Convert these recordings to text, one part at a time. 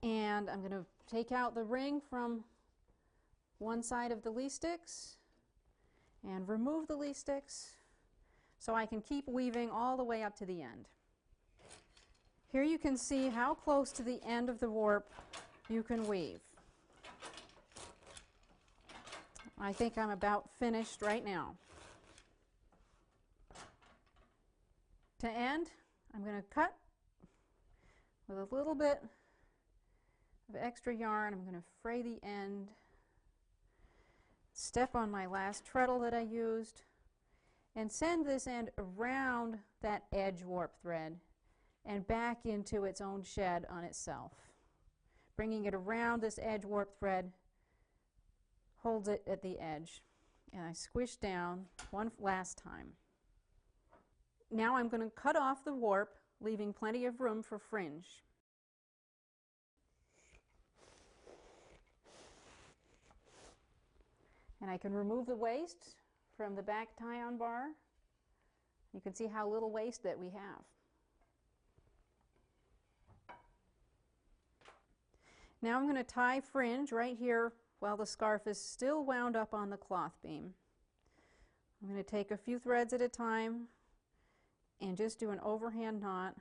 And I'm going to take out the ring from one side of the leaf sticks and remove the leaf sticks so I can keep weaving all the way up to the end. Here you can see how close to the end of the warp you can weave. I think I'm about finished right now. To end, I'm going to cut with a little bit of extra yarn. I'm going to fray the end, step on my last treadle that I used, and send this end around that edge warp thread and back into its own shed on itself. Bringing it around this edge warp thread holds it at the edge, and I squish down one last time. Now I'm going to cut off the warp, leaving plenty of room for fringe. And I can remove the waist from the back tie-on bar. You can see how little waist that we have. Now I'm going to tie fringe right here while the scarf is still wound up on the cloth beam. I'm going to take a few threads at a time and just do an overhand knot,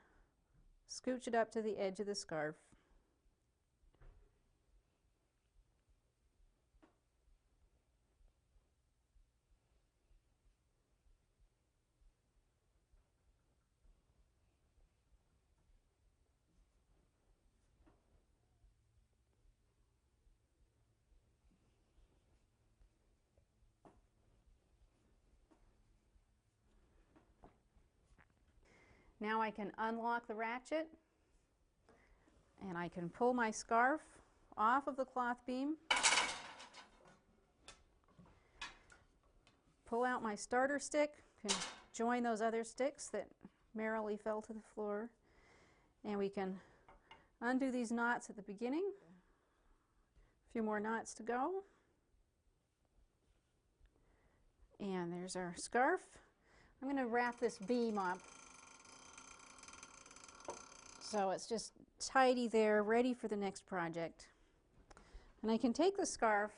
scooch it up to the edge of the scarf. Now I can unlock the ratchet and I can pull my scarf off of the cloth beam, pull out my starter stick, can join those other sticks that merrily fell to the floor, and we can undo these knots at the beginning. A few more knots to go. And there's our scarf. I'm going to wrap this beam up so it's just tidy there, ready for the next project. And I can take the scarf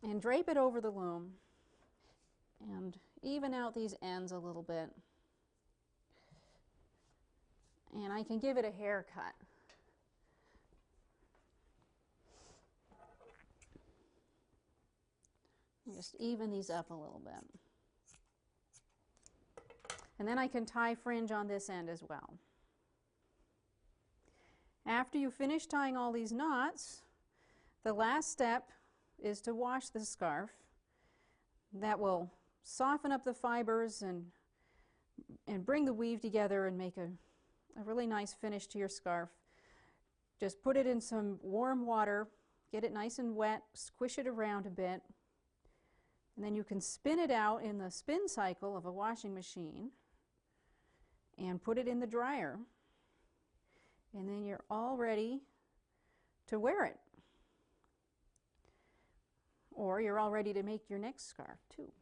and drape it over the loom and even out these ends a little bit. And I can give it a haircut. Just even these up a little bit. And then I can tie fringe on this end as well. After you finish tying all these knots, the last step is to wash the scarf. That will soften up the fibers and bring the weave together and make a really nice finish to your scarf. Just put it in some warm water, get it nice and wet, squish it around a bit, and then you can spin it out in the spin cycle of a washing machine and put it in the dryer. And then you're all ready to wear it. Or you're all ready to make your next scarf too.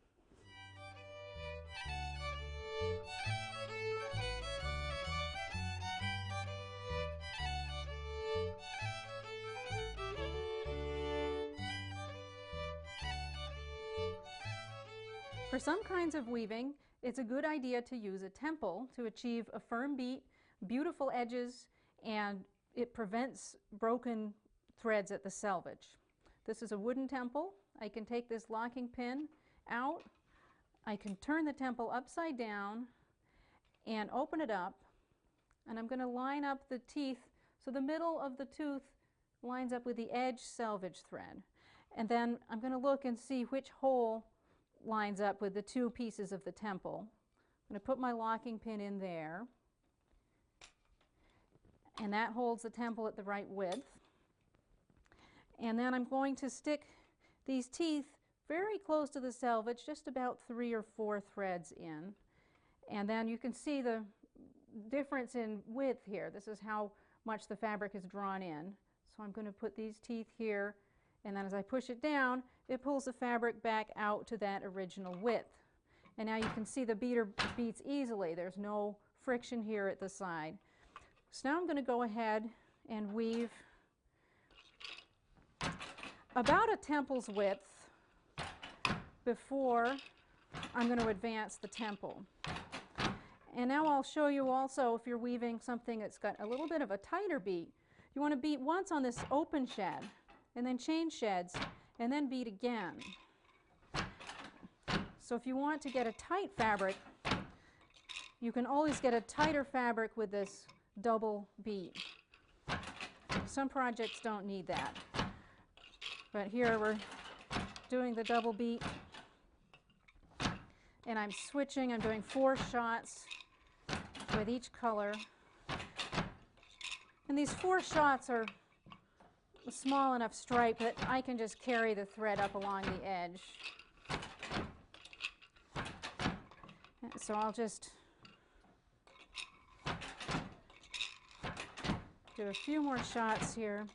For some kinds of weaving, it's a good idea to use a temple to achieve a firm beat, beautiful edges, and it prevents broken threads at the selvage. This is a wooden temple. I can take this locking pin out. I can turn the temple upside down and open it up. And I'm going to line up the teeth so the middle of the tooth lines up with the edge selvage thread. And then I'm going to look and see which hole lines up with the two pieces of the temple. I'm going to put my locking pin in there. And that holds the temple at the right width. And then I'm going to stick these teeth very close to the selvage, just about 3 or 4 threads in. And then you can see the difference in width here. This is how much the fabric is drawn in. So I'm going to put these teeth here, and then as I push it down, it pulls the fabric back out to that original width. And now you can see the beater beats easily. There's no friction here at the side. So now I'm going to go ahead and weave about a temple's width before I'm going to advance the temple. And now I'll show you also, if you're weaving something that's got a little bit of a tighter beat, you want to beat once on this open shed, and then change sheds, and then beat again. So if you want to get a tight fabric, you can always get a tighter fabric with this double beat. Some projects don't need that. But here we're doing the double beat, and I'm switching. I'm doing 4 shots with each color. And these 4 shots are a small enough stripe that I can just carry the thread up along the edge. So I'll just do a few more shots here.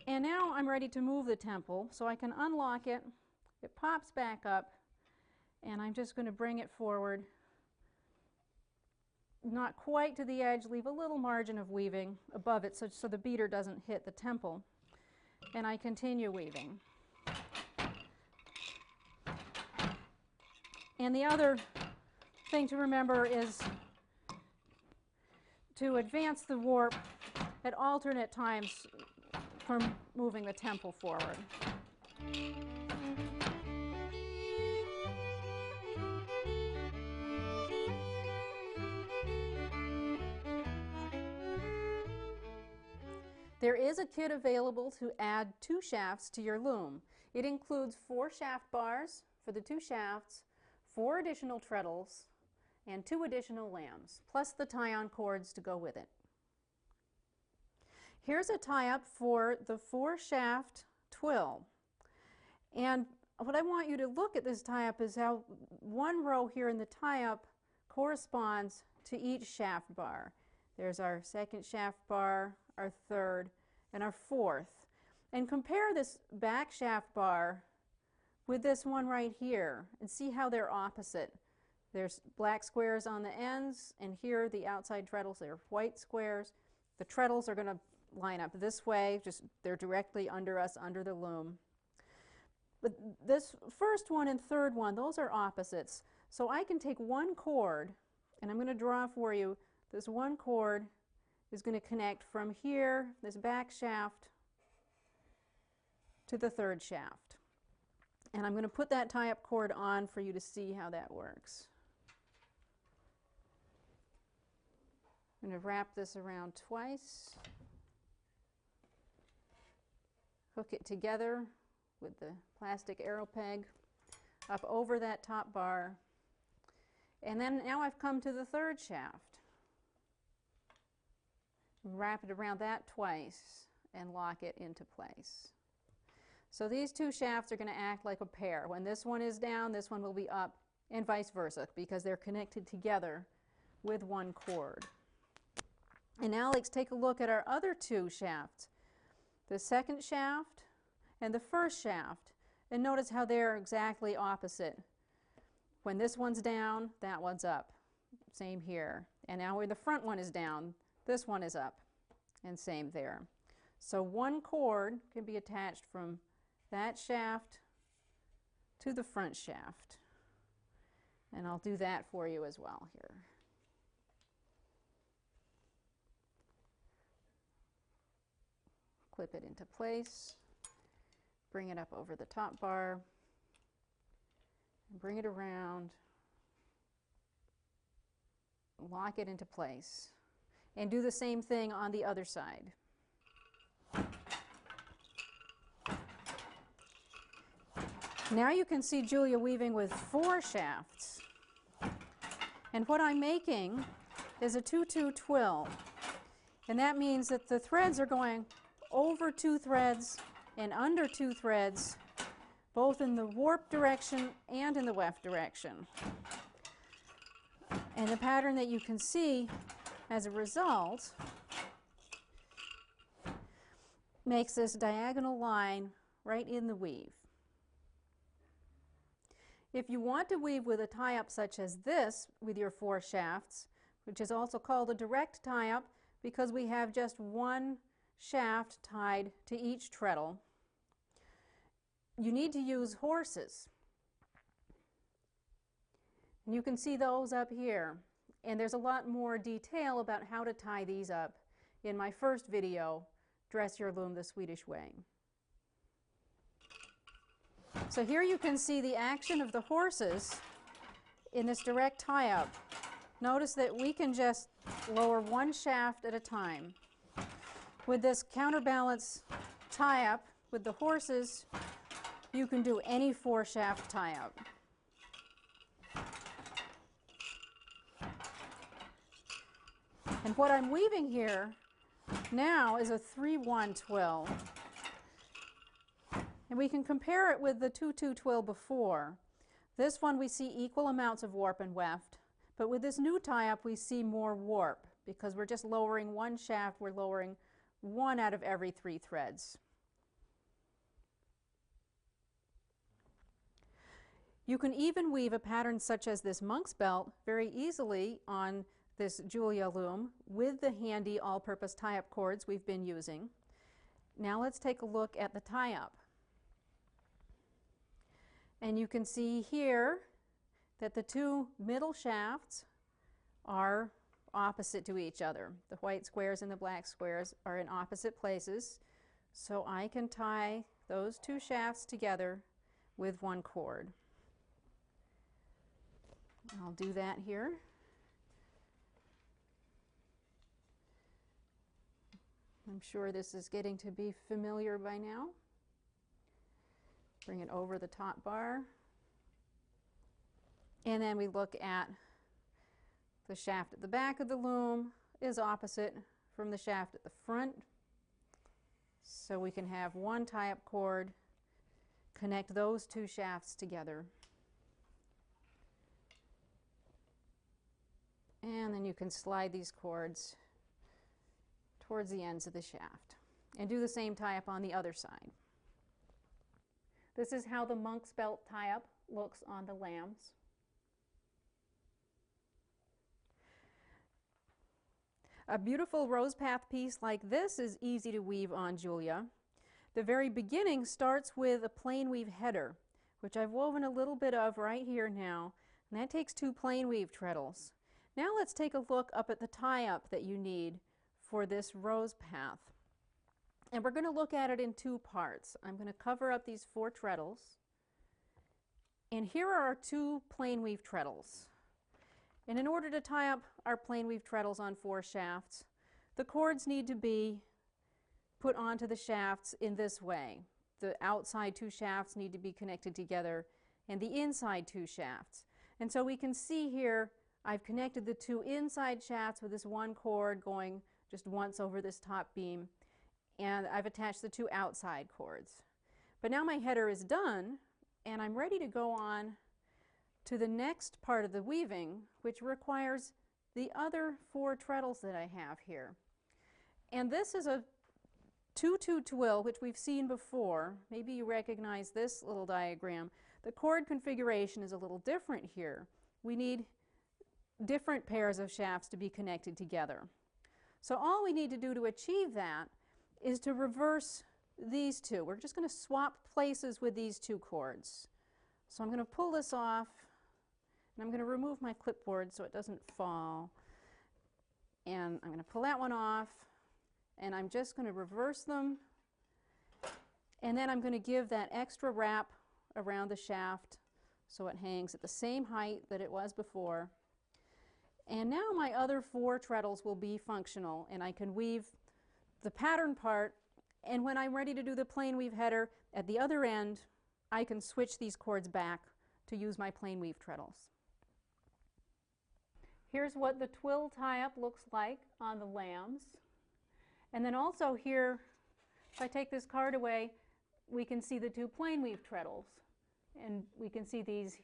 And now I'm ready to move the temple, so I can unlock it. It pops back up, and I'm just going to bring it forward. Not quite to the edge, leave a little margin of weaving above it so the beater doesn't hit the temple. And I continue weaving. And the other thing to remember is to advance the warp at alternate times from moving the temple forward. There is a kit available to add 2 shafts to your loom. It includes 4 shaft bars for the 2 shafts, 4 additional treadles, and 2 additional lambs, plus the tie-on cords to go with it. Here's a tie-up for the 4 shaft twill. And what I want you to look at this tie-up is how one row here in the tie-up corresponds to each shaft bar. There's our 2nd shaft bar, our 3rd, and our 4th. And compare this back shaft bar with this one right here and see how they're opposite. There's black squares on the ends, and here the outside treadles, they're white squares. The treadles are going to line up this way, just they're directly under us, under the loom. But this first one and 3rd one, those are opposites. So I can take one cord, and I'm going to draw for you, this one cord is going to connect from here, this back shaft, to the 3rd shaft. And I'm going to put that tie-up cord on for you to see how that works. I'm going to wrap this around twice. Hook it together with the plastic arrow peg up over that top bar. And then now I've come to the 3rd shaft. Wrap it around that twice and lock it into place. So these 2 shafts are going to act like a pair. When this one is down, this one will be up, and vice versa, because they're connected together with one cord. And now let's take a look at our other 2 shafts. The 2nd shaft and the 1st shaft, and notice how they're exactly opposite. When this one's down, that one's up. Same here. And now when the front one is down, this one is up, and same there. So one cord can be attached from that shaft to the front shaft. And I'll do that for you as well here. Clip it into place, bring it up over the top bar, and bring it around, lock it into place, and do the same thing on the other side. Now you can see Julia weaving with 4 shafts. And what I'm making is a 2-2 twill. And that means that the threads are going over 2 threads and under 2 threads, both in the warp direction and in the weft direction. And the pattern that you can see as a result makes this diagonal line right in the weave. If you want to weave with a tie-up such as this with your 4 shafts, which is also called a direct tie-up because we have just one shaft tied to each treadle, you need to use horses. And you can see those up here. And there's a lot more detail about how to tie these up in my first video, Dress Your Loom the Swedish Way. So here you can see the action of the horses in this direct tie-up. Notice that we can just lower one shaft at a time. With this counterbalance tie-up with the horses, you can do any 4-shaft tie-up. And what I'm weaving here now is a 3-1 twill. And we can compare it with the 2-2 twill before. This one we see equal amounts of warp and weft, but with this new tie-up we see more warp because we're just lowering one shaft, we're lowering 1 out of every 3 threads. You can even weave a pattern such as this monk's belt very easily on this Julia loom with the handy all-purpose tie-up cords we've been using. Now let's take a look at the tie-up. And you can see here that the 2 middle shafts are opposite to each other. The white squares and the black squares are in opposite places, so I can tie those 2 shafts together with 1 cord. I'll do that here. I'm sure this is getting to be familiar by now. Bring it over the top bar. And then we look at the shaft at the back of the loom is opposite from the shaft at the front. So we can have 1 tie-up cord, connect those 2 shafts together. And then you can slide these cords towards the ends of the shaft and do the same tie-up on the other side. This is how the monk's belt tie-up looks on the lambs. A beautiful rose path piece like this is easy to weave on Julia. The very beginning starts with a plain weave header, which I've woven a little bit of right here now, and that takes 2 plain weave treadles. Now let's take a look up at the tie-up that you need for this rose path. And we're going to look at it in 2 parts. I'm going to cover up these 4 treadles. And here are our 2 plain weave treadles. And in order to tie up our plain weave treadles on 4 shafts, the cords need to be put onto the shafts in this way. The outside 2 shafts need to be connected together and the inside 2 shafts. And so we can see here I've connected the 2 inside shafts with this 1 cord going just once over this top beam, and I've attached the 2 outside cords. But now my header is done, and I'm ready to go on to the next part of the weaving, which requires the other 4 treadles that I have here. And this is a 2-2 twill, which we've seen before. Maybe you recognize this little diagram. The cord configuration is a little different here. We need different pairs of shafts to be connected together. So all we need to do to achieve that is to reverse these 2. We're just going to swap places with these 2 cords. So I'm going to pull this off, and I'm going to remove my clipboard so it doesn't fall. And I'm going to pull that one off, and I'm just going to reverse them. And then I'm going to give that extra wrap around the shaft so it hangs at the same height that it was before. And now my other 4 treadles will be functional, and I can weave the pattern part, and when I'm ready to do the plain weave header at the other end, I can switch these cords back to use my plain weave treadles. Here's what the twill tie-up looks like on the lambs. And then also here, if I take this card away, we can see the 2 plain weave treadles, and we can see these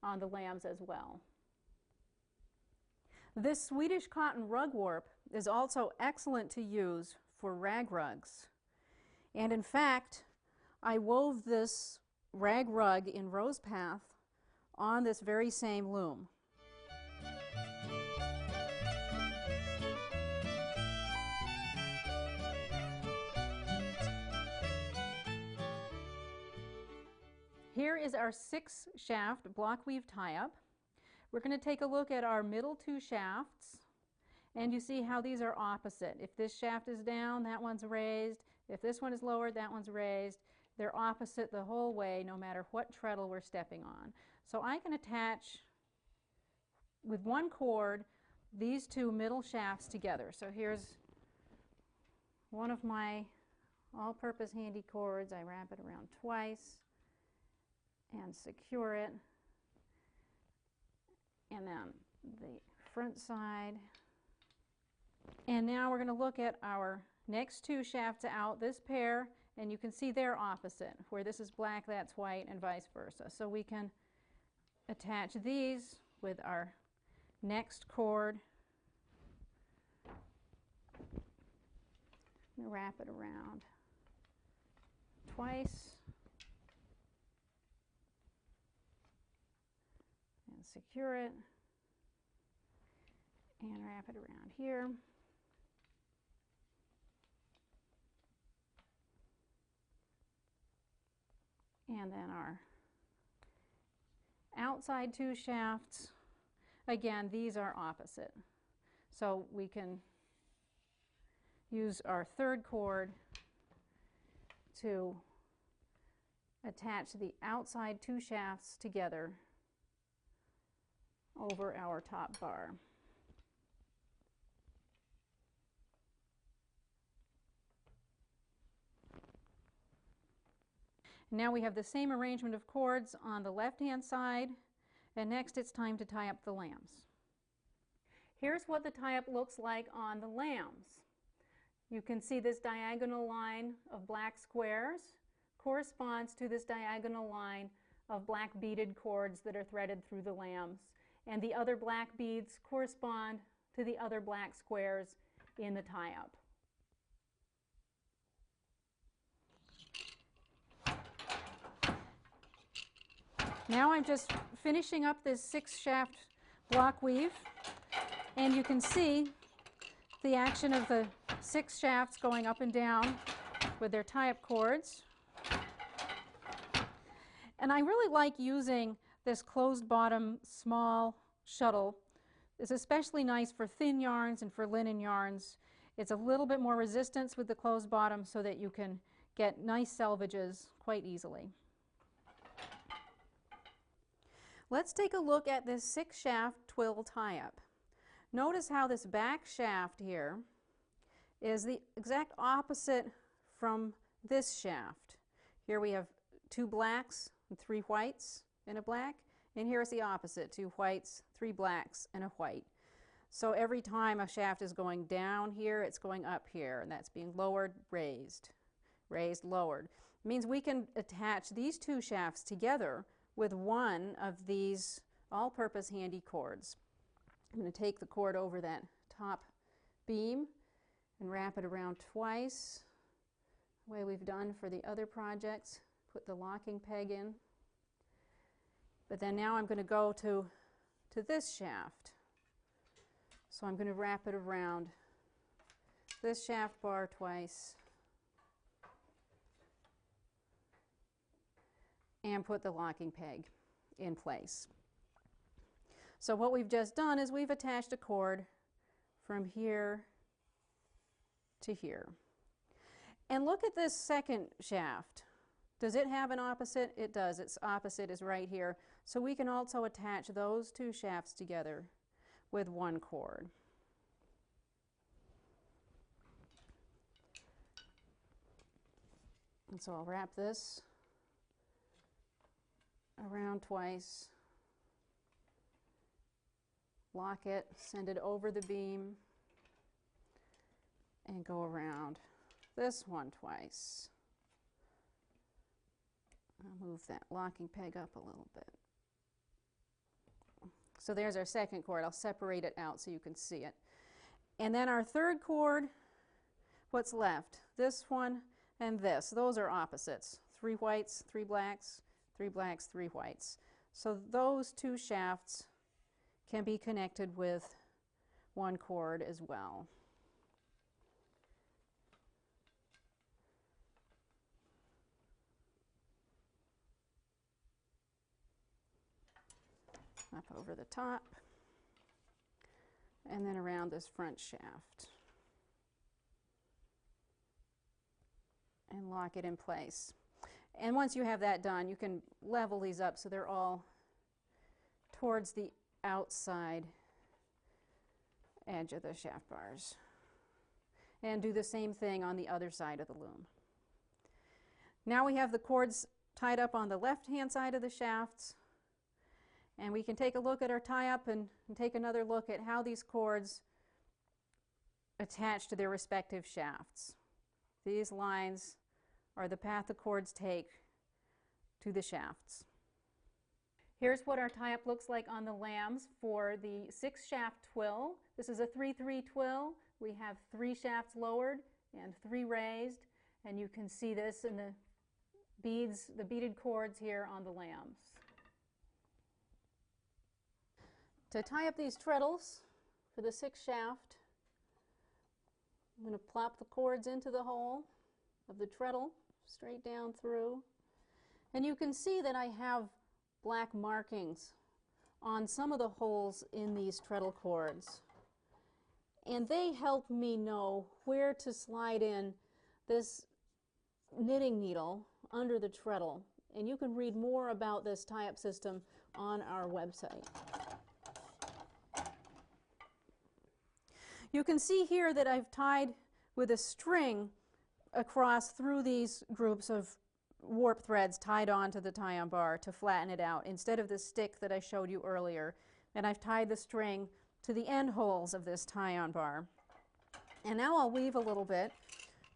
on the lambs as well. This Swedish cotton rug warp is also excellent to use for rag rugs. And in fact, I wove this rag rug in Rose Path on this very same loom. Here is our 6-shaft block weave tie-up. We're going to take a look at our middle 2 shafts, and you see how these are opposite. If this shaft is down, that one's raised. If this one is lowered, that one's raised. They're opposite the whole way, no matter what treadle we're stepping on. So I can attach with one cord these 2 middle shafts together. So here's one of my all-purpose handy cords. I wrap it around twice and secure it, and then the front side. And now we're going to look at our next 2 shafts out, this pair, and you can see they're opposite. Where this is black, that's white, and vice versa. So we can attach these with our next cord. I'm going to wrap it around twice and secure it and wrap it around here. And then our outside 2 shafts, again, these are opposite. So we can use our 3rd cord to attach the outside 2 shafts together over our top bar. Now we have the same arrangement of cords on the left-hand side, and next it's time to tie up the lambs. Here's what the tie-up looks like on the lambs. You can see this diagonal line of black squares corresponds to this diagonal line of black beaded cords that are threaded through the lambs, and the other black beads correspond to the other black squares in the tie-up. Now I'm just finishing up this 6-shaft block weave, and you can see the action of the 6 shafts going up and down with their tie-up cords. And I really like using this closed bottom small shuttle. It's especially nice for thin yarns and for linen yarns. It's a little bit more resistance with the closed bottom so that you can get nice selvages quite easily. Let's take a look at this 6-shaft twill tie-up. Notice how this back shaft here is the exact opposite from this shaft. Here we have 2 blacks and 3 whites and a black, and here's the opposite, 2 whites, 3 blacks, and a white. So every time a shaft is going down here, it's going up here, and that's being lowered, raised, raised, lowered. It means we can attach these 2 shafts together with one of these all-purpose handy cords. I'm going to take the cord over that top beam and wrap it around twice, the way we've done for the other projects. Put the locking peg in. But then now I'm going to go to this shaft. So I'm going to wrap it around this shaft bar twice and put the locking peg in place. So what we've just done is we've attached a cord from here to here. And look at this second shaft. Does it have an opposite? It does. Its opposite is right here. So we can also attach those 2 shafts together with one cord. And so I'll wrap this around twice, lock it, send it over the beam, and go around this one twice. I'll move that locking peg up a little bit. So there's our second cord. I'll separate it out so you can see it. And then our third cord, what's left? This one and this. Those are opposites. 3 whites, 3 blacks, 3 blacks, 3 whites. So those two shafts can be connected with one cord as well. Up over the top, and then around this front shaft. And lock it in place. And once you have that done, you can level these up so they're all towards the outside edge of the shaft bars. And do the same thing on the other side of the loom. Now we have the cords tied up on the left-hand side of the shafts. And we can take a look at our tie-up and take another look at how these cords attach to their respective shafts. These lines are the path the cords take to the shafts. Here's what our tie-up looks like on the lambs for the 6-shaft twill. This is a 3-3 twill. We have 3 shafts lowered and 3 raised, and you can see this in the beads, the beaded cords here on the lambs. To tie up these treadles for the 6th shaft, I'm going to plop the cords into the hole of the treadle, straight down through. And you can see that I have black markings on some of the holes in these treadle cords. And they help me know where to slide in this knitting needle under the treadle. And you can read more about this tie-up system on our website. You can see here that I've tied with a string across through these groups of warp threads tied onto the tie-on bar to flatten it out instead of the stick that I showed you earlier. And I've tied the string to the end holes of this tie-on bar. And now I'll weave a little bit.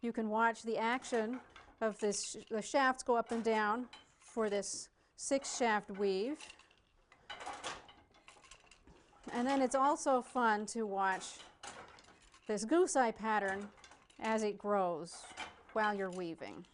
You can watch the action of this, the shafts go up and down for this 6-shaft weave. And then it's also fun to watch this goose eye pattern as it grows while you're weaving.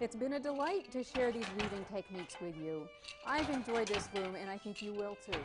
It's been a delight to share these weaving techniques with you. I've enjoyed this loom, and I think you will too.